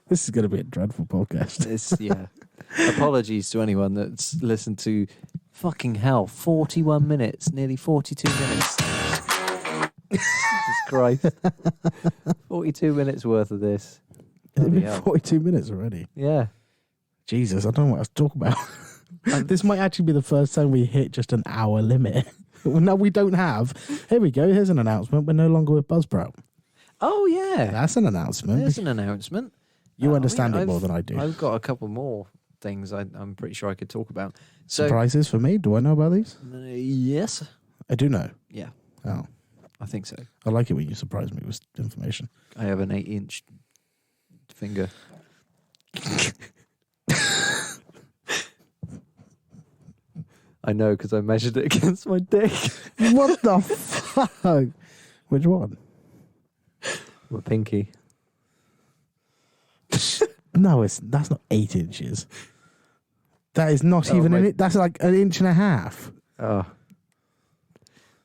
This is going to be a dreadful podcast.
Yeah. Apologies to anyone that's listened to fucking hell, 41 minutes, nearly 42 minutes. Jesus Christ. 42 minutes worth of this.
It's
Bloody
been
hell.
42 minutes already.
Yeah.
Jesus, I don't know what else to talk about. This might actually be the first time we hit just an hour limit. Well, no, we don't have. Here we go. Here's an announcement. We're no longer with Buzzsprout.
Oh, yeah.
That's an announcement.
There's an announcement.
You
I
understand
mean,
it more than I do.
I've got a couple more things I'm pretty sure I could talk about. So,
Surprises for me? Do I know about these?
yes.
I do know.
Yeah,
Oh,
I think so.
I like it when you surprise me with information.
I have an 8-inch finger. I know because I measured it against my dick.
What the fuck? Which one?
My pinky.
No, that's not 8 inches. That is not
Oh,
even
my-
an inch. That's like an inch and a half.
Oh.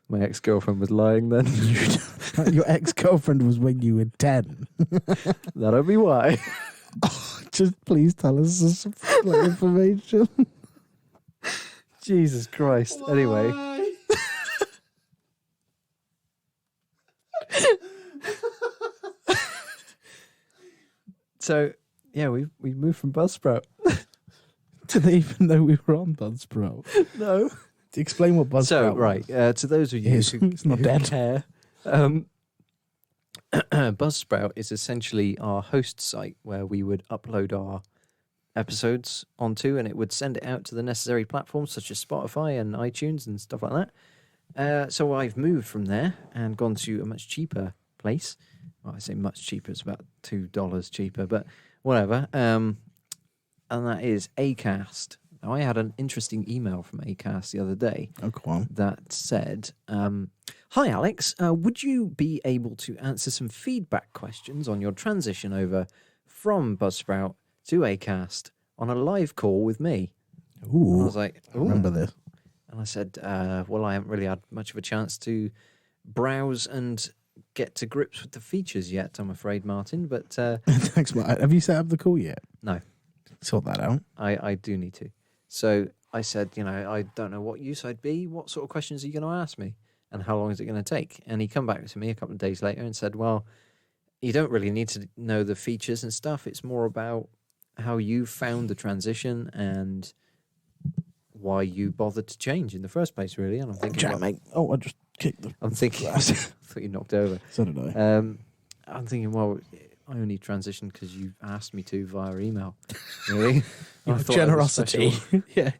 My ex-girlfriend was lying then.
Your ex-girlfriend was when you were 10.
That'll be why.
Just please tell us some information.
Jesus Christ. Anyway. So, yeah, we moved from Buzzsprout.
Did they even know we were on Buzzsprout?
No.
Explain what Buzzsprout
So,
was.
right, to those of you
Yes,
who,
it's not
who
dead.
care, Buzzsprout is essentially our host site where we would upload our episodes onto, and it would send it out to the necessary platforms such as Spotify and iTunes and stuff like that. So I've moved from there and gone to a much cheaper place. Well, I say much cheaper; it's about $2 cheaper, but whatever. And that is Acast. Now, I had an interesting email from Acast the other day
Oh, go on.
that said, "Hi Alex, would you be able to answer some feedback questions on your transition over from Buzzsprout to Acast on a live call with me?" And I
Ooh,
was like,
I remember this.
and I said, well, I haven't really had much of a chance to browse and get to grips with the features yet, I'm afraid, Martin, but
Thanks, Matt. Have you set up the call yet?
no,
Sort that out.
I do need to. So I said, I don't know what use I'd be. What sort of questions are you going to ask me? And how long is it going to take? And he come back to me a couple of days later and said, well, you don't really need to know the features and stuff. It's more about how you found the transition and why you bothered to change in the first place, really. And I'm thinking,
Jack, mate. Oh, I just kicked the...
I'm thinking, I thought you knocked over.
So did I.
I'm thinking, well, I only transitioned because you asked me to via email. Really?
Your
I thought that was
generosity.
special.
Yeah.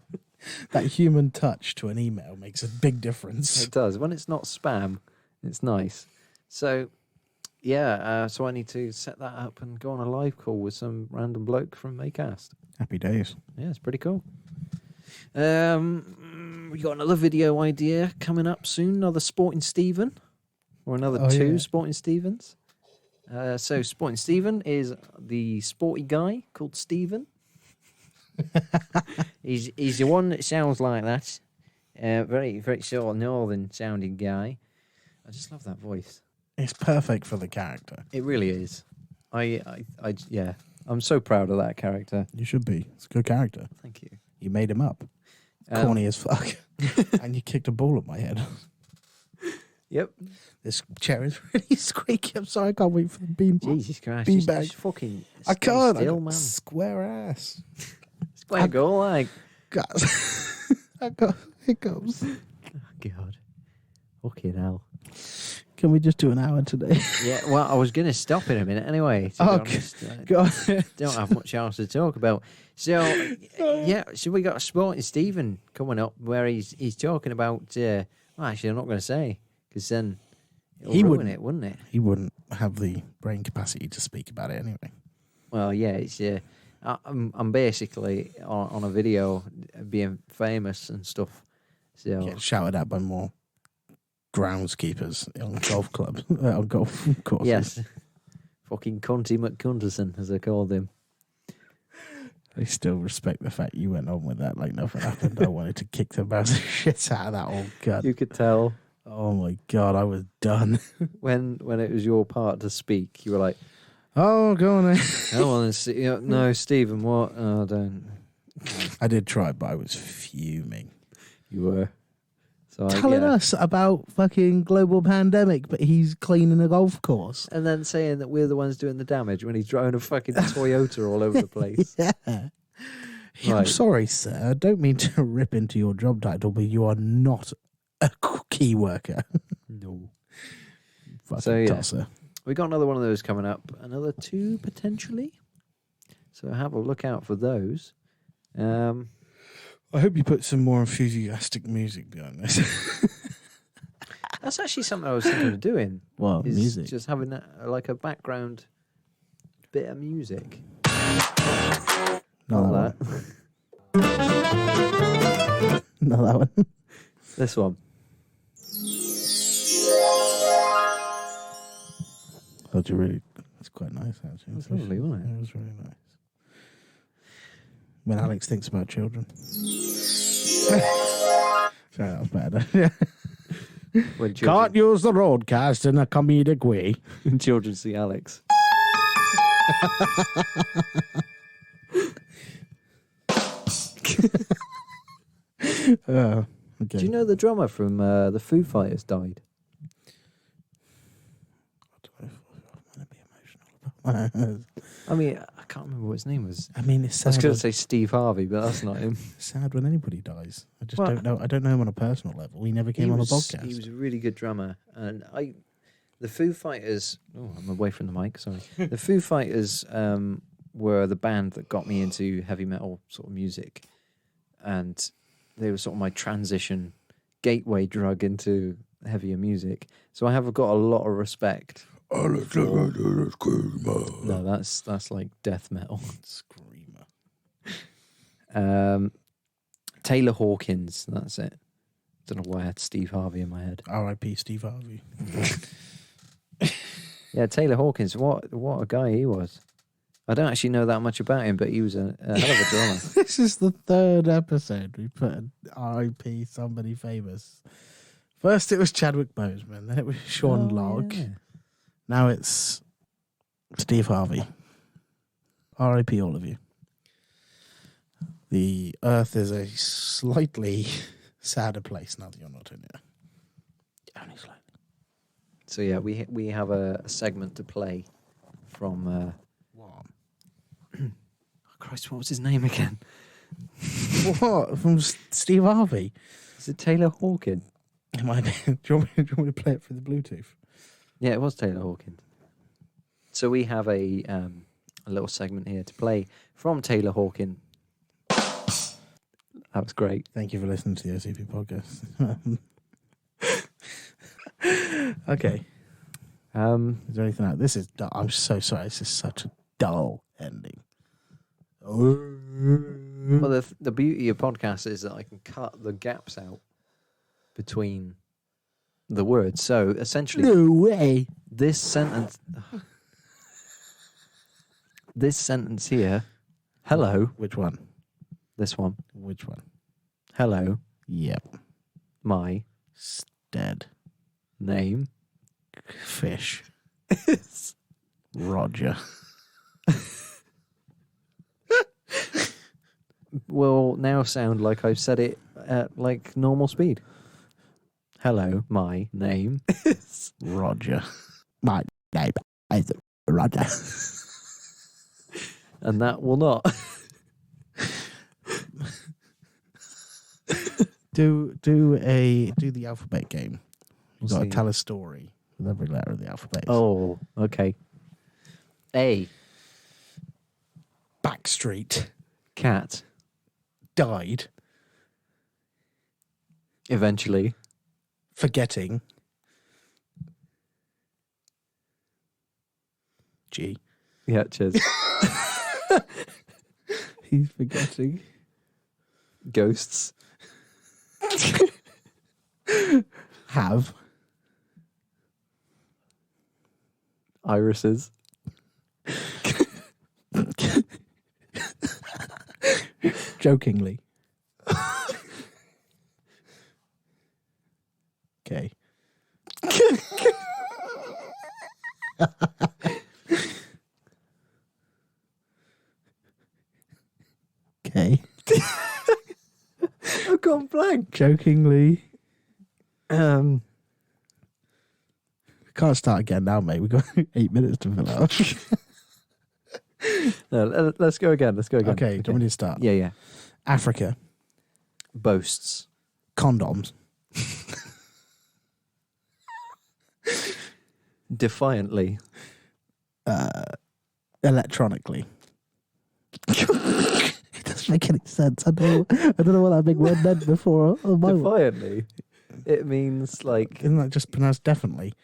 That human touch to an email makes a big difference.
It does. When it's not spam, it's nice. So, yeah, so I need to set that up and go on a live call with some random bloke from Acast.
Happy days.
Yeah, it's pretty cool. We got another video idea coming up soon. Another Sporting Stephen, or another
Oh,
two
yeah.
Sporting Stephens. So Sporting Stephen is the sporty guy called Stephen. he's the one that sounds like that. Very very sort of northern sounding guy. I just love that voice.
It's perfect for the character.
It really is. I yeah. I'm so proud of that character.
You should be. It's a good character.
Thank you.
You made him up.
Um,
Corny as fuck. And you kicked a ball at my head.
Yep.
This chair is really squeaky. I'm sorry. I can't wait for the beam.
Jesus Christ.
Beanbag.
Just fucking
I
stay
can't. I
Still,
got
man.
square ass.
Square goal, like.
I got hiccups.
God. Fucking hell.
Can we just do an hour today?
Yeah, well, I was going to stop in a minute anyway. To
Oh,
be honest.
God.
Don't have much else to talk about. So, yeah, so we got Sporting Stephen coming up where he's talking about. Well, actually, I'm not going to say because then it'll
He
ruin
wouldn't.
it, wouldn't it?
He wouldn't have the brain capacity to speak about it anyway.
Well, yeah, it's I'm basically on a video being famous and stuff. So
Get shouted at by more groundskeepers on golf clubs, on golf courses.
Yes. Fucking Conti McCunderson, as I called him.
I still respect the fact you went on with that like nothing happened. I wanted to kick the mouse shit out of that old gun.
You could tell
Oh my God, I was done.
when it was your part to speak, you were like,
Oh, go on then.
"Come on, no, Stephen, what? Oh, don't."
I did try, but I was fuming.
You were. So
Telling us about fucking global pandemic, but he's cleaning a golf course.
and then saying that we're the ones doing the damage when he's driving a fucking Toyota all over the place.
Yeah. I'm
Right.
sorry, sir. I don't mean to rip into your job title, but you are not a key worker.
No.
Fucking
So, yeah.
tosser.
We got another one of those coming up. Another 2 potentially. So have a look out for those.
I hope you put some more enthusiastic music behind this.
That's actually something I was thinking of doing.
Well,
Is
music.
just having like a background bit of music.
Not
Not
that
that.
one. Not that one.
This one.
That's really. It's quite nice, actually.
That's lovely, wasn't it?
It was really nice. When Alex thinks about children. Sorry, that was bad.
When
Can't use the roadcast in a comedic way.
children see Alex.
Okay.
Do you know the drummer from the Foo Fighters died? I mean, I can't remember what his name was.
I mean, it's
I was
sad.
going
When,
to say Steve Harvey, but that's not him.
sad when anybody dies. I just
Well,
don't know. I don't know him on a personal level. He never came on a podcast.
He was a really good drummer, and the Foo Fighters. Oh, I'm away from the mic. Sorry. The Foo Fighters were the band that got me into heavy metal sort of music, and they were sort of my transition gateway drug into heavier music. So I have got a lot of respect. No, that's like death metal.
Screamer.
Taylor Hawkins, that's it. Don't know why I had Steve Harvey in my head.
R.I.P. Steve Harvey.
Yeah, Taylor Hawkins. What a guy he was. I don't actually know that much about him, but he was a hell of a drummer.
This is the 3rd episode we put an R.I.P. somebody famous. First it was Chadwick Boseman, then it was Sean Logg.
Yeah.
Now it's Steve Harvey. R.I.P. all of you. The earth is a slightly sadder place now that you're not in it. Only slightly.
So yeah, we have a segment to play from.
What?
Oh Christ, what was his name again?
What? From Steve Harvey?
Is it Taylor Hawkins?
It might be. Do you want me to play it through the Bluetooth?
Yeah, it was Taylor Hawkins. So we have a little segment here to play from Taylor Hawkins. That was great.
Thank you for listening to the OCP podcast. Okay. Is there anything else? This is dull. I'm so sorry. This is such a dull ending.
Well, the beauty of podcasts is that I can cut the gaps out between the words. So essentially,
No way.
this sentence here, hello,
Which one?
this one,
Which one?
hello,
Yep.
my
Dead.
name
Fish. Roger.
will now sound like I've said it at like normal speed. Hello, my name is
Roger. My name is Roger.
and that will not.
Do the alphabet game. You've got to
See.
tell a story with every letter of the alphabet.
Oh, okay. A
Backstreet
cat
died
eventually
forgetting. G.
Yeah, cheers.
He's forgetting.
Ghosts.
Have
Irises.
Jokingly. Okay. Okay.
I've gone blank.
Jokingly.
Um,
Can't start again now, mate. We've got 8 minutes to fill out.
no, let's go again. Let's go again.
Okay, do you want me to start?
Yeah, yeah.
Africa.
Boasts.
Condoms.
Defiantly.
Electronically. It doesn't make any sense. I don't know what that big word meant before. Oh, my
Defiantly. It means like
Isn't that just pronounced definitely?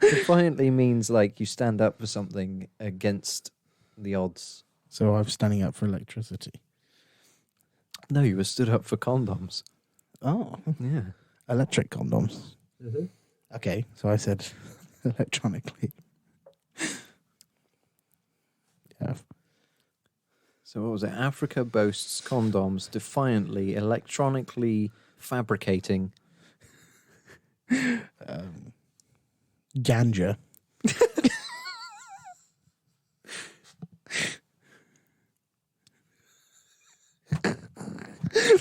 defiantly means like you stand up for something against the odds.
So I'm standing up for electricity.
No, you were stood up for condoms.
Oh,
Yeah.
electric condoms.
Mm-hmm.
Okay, so I said electronically. Yeah.
So what was it? Africa boasts condoms defiantly, electronically fabricating.
Ganja.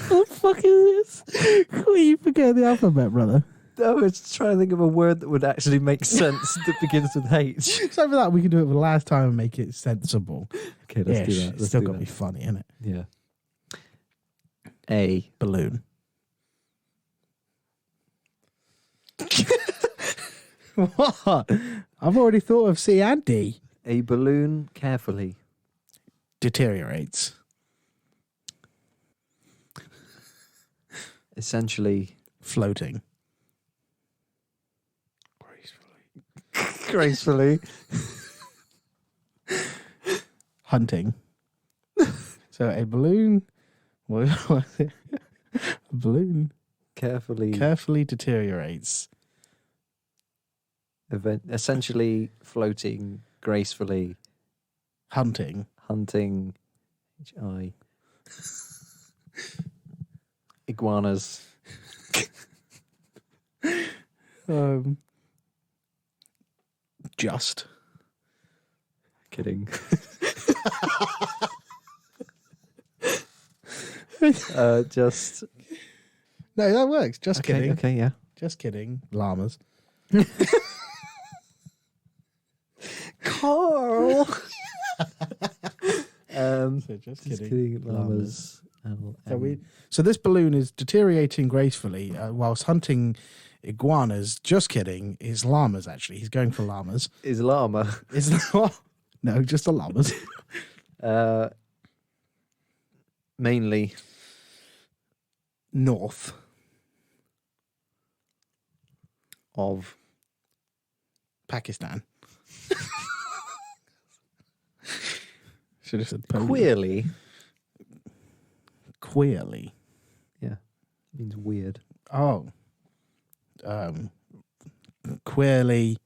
What the fuck is this? You forget the alphabet, brother.
I was trying to think of a word that would actually make sense that begins with H.
So for that, we can do it for the last time and make it sensible.
Okay, let's do
Ish.
that.
It's
Let's
still
do
got to
that.
be funny, innit?
Yeah. A.
Balloon. What? I've already thought of C and D.
A balloon carefully.
Deteriorates.
Essentially.
Floating.
Gracefully.
Hunting. So a balloon. What was it? A balloon
Carefully.
carefully deteriorates.
Essentially floating gracefully.
Hunting.
Hunting. H-I. Iguanas.
Just.
Kidding. Just.
No, that works. Just
Okay,
kidding.
okay, yeah.
Just kidding. Llamas.
Carl.
So just
Just
kidding.
kidding. Llamas.
So this balloon is deteriorating gracefully whilst hunting iguanas. Just kidding. Is llamas, actually. He's going for llamas.
Is llama.
Is no, just the llamas.
Mainly.
North.
Of.
Pakistan. Should have said Poland.
Queerly.
Queerly.
Yeah. Means weird.
Oh. Queerly.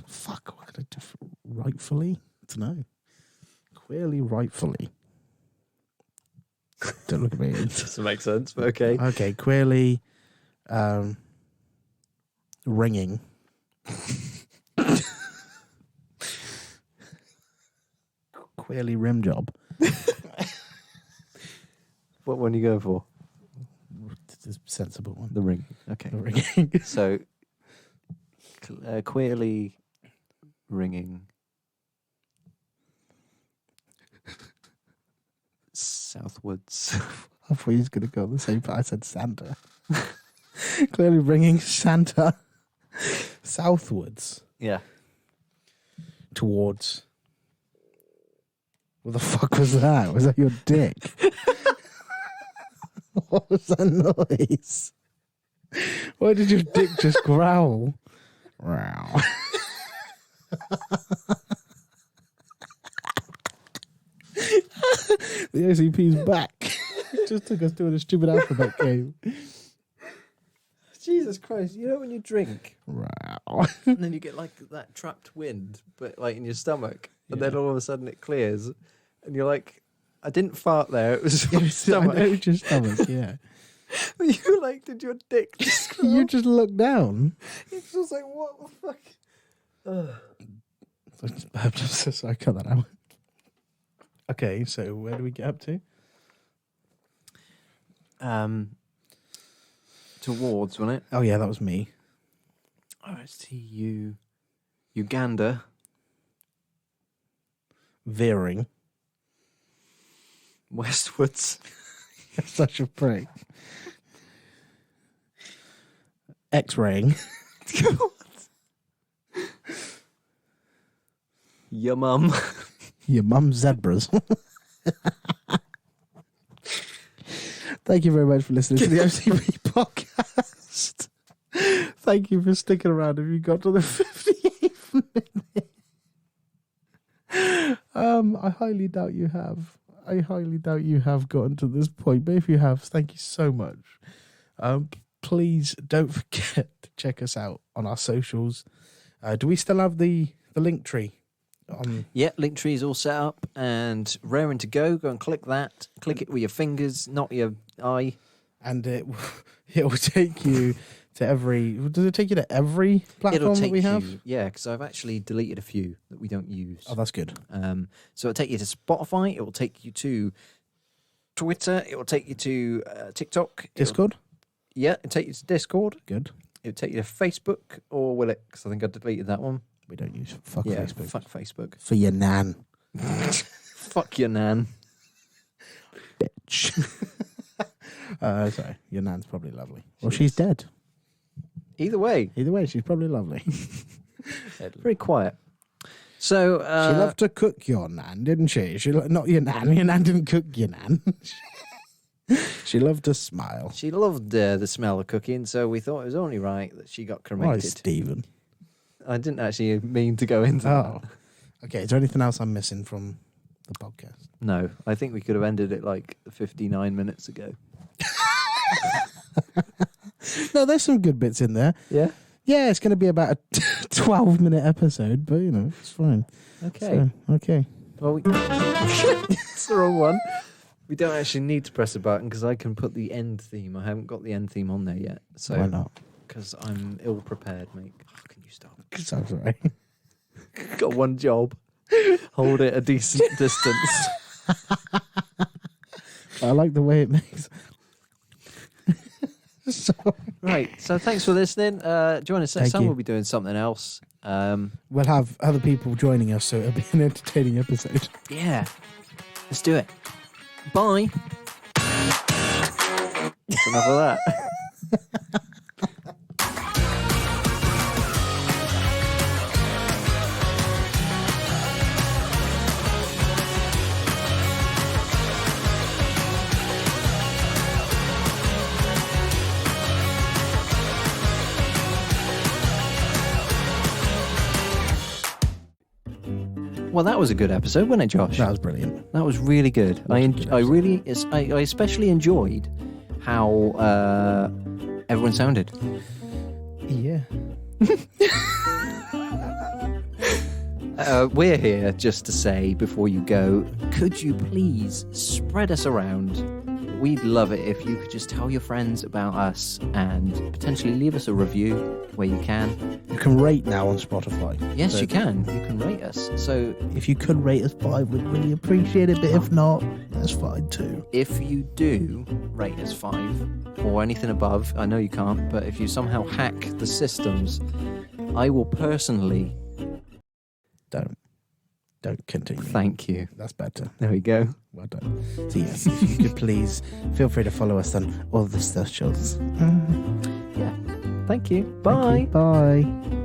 Fuck, what could I do for rightfully? I don't know. Queerly, rightfully. Don't look at me.
Doesn't make sense, but okay.
Okay, queerly, ringing. Queerly rim job.
What one are you going for?
This is a sensible one.
The ring. Okay.
The ringing.
So, queerly ringing. Southwards.
I thought he was going to go on the same, but I said Santa. Clearly ringing Santa southwards
Yeah.
towards. What the fuck was that? Was that your dick? What was that noise? Why did your dick just growl? Wow. The OCP's back. Just took us doing a stupid alphabet game.
Jesus Christ! You know when you drink
Wow.
and then you get like that trapped wind, but like in your stomach, and then all of a sudden it clears, and you're like, I didn't fart there. It was my
I
stomach.
know it's your stomach, yeah.
You were like, did your dick just go
You
off?
just look down.
It's just like, what the fuck?
I just burped, so I cut that out. Okay, so where do we get up to?
Towards, wasn't it?
Oh yeah, that was me.
RSTU, Uganda,
Veering.
westwards.
Such a prick. X-raying.
Your mum.
Your mum's zebras. Thank you very much for listening to the OCB podcast. Thank you for sticking around if you got to the 58th minute. I highly doubt you have. I highly doubt you have gotten to this point, but if you have, thank you so much. Please don't forget to check us out on our socials. Do we still have the link tree?
Yeah, Linktree is all set up and raring to go. Go and click that. Click it with your fingers, not your eye.
And it will take you to every. Does it take you to every platform that we have?
Yeah, because I've actually deleted a few that we don't use.
Oh, that's good.
So it'll take you to Spotify. It will take you to Twitter. It will take you to TikTok.
Discord?
It'll take you to Discord.
Good.
It'll take you to Facebook, or will it? Because I think I deleted that one.
We don't use fuck
Yeah,
Facebook.
fuck Facebook.
For your nan.
Fuck your nan.
Bitch. Sorry, your nan's probably lovely. Well, she's dead.
Either way,
She's probably lovely.
very quiet. So
she loved to cook your nan, didn't she? Not your nan. Your nan didn't cook your nan. She loved to smile.
she loved the smell of cooking, so we thought it was only right that she got
Right,
cremated.
Stephen.
I didn't actually mean to go into
Oh.
that.
Okay, is there anything else I'm missing from the podcast?
No, I think we could have ended it like 59 minutes ago.
No, there's some good bits in there.
Yeah?
Yeah, it's going to be about a 12-minute episode, but, you know, it's fine.
Okay.
So, okay.
Well, it's the wrong one. We don't actually need to press a button because I can put the end theme. I haven't got the end theme on there yet. So
Why not?
Because I'm ill prepared, mate. Oh, can you stop?
Sounds all right.
Got one job. Hold it a decent distance.
I like the way it makes.
Right. So thanks for listening. Join us next
Thank
time.
you.
We'll be doing something else.
We'll have other people joining us, so it'll be an entertaining episode.
Yeah. Let's do it. Bye. That's enough of that. Well, that was a good episode, wasn't it, Josh?
That was brilliant.
That was really good. I especially enjoyed how everyone sounded.
Yeah.
We're here just to say before you go, could you please spread us around? We'd love it if you could just tell your friends about us and potentially leave us a review where you can.
You can rate now on Spotify.
Yes,
So
you can. You can rate us. So
If you could rate us 5, we'd really appreciate it, but if not, that's fine too.
if you do rate us 5 or anything above, I know you can't, but if you somehow hack the systems, I will personally
Don't continue.
thank you.
That's better.
There we go.
Well done. So yes, if you could please feel free to follow us on all the socials.
Yeah. Thank you.
Thank
Bye.
you. Bye.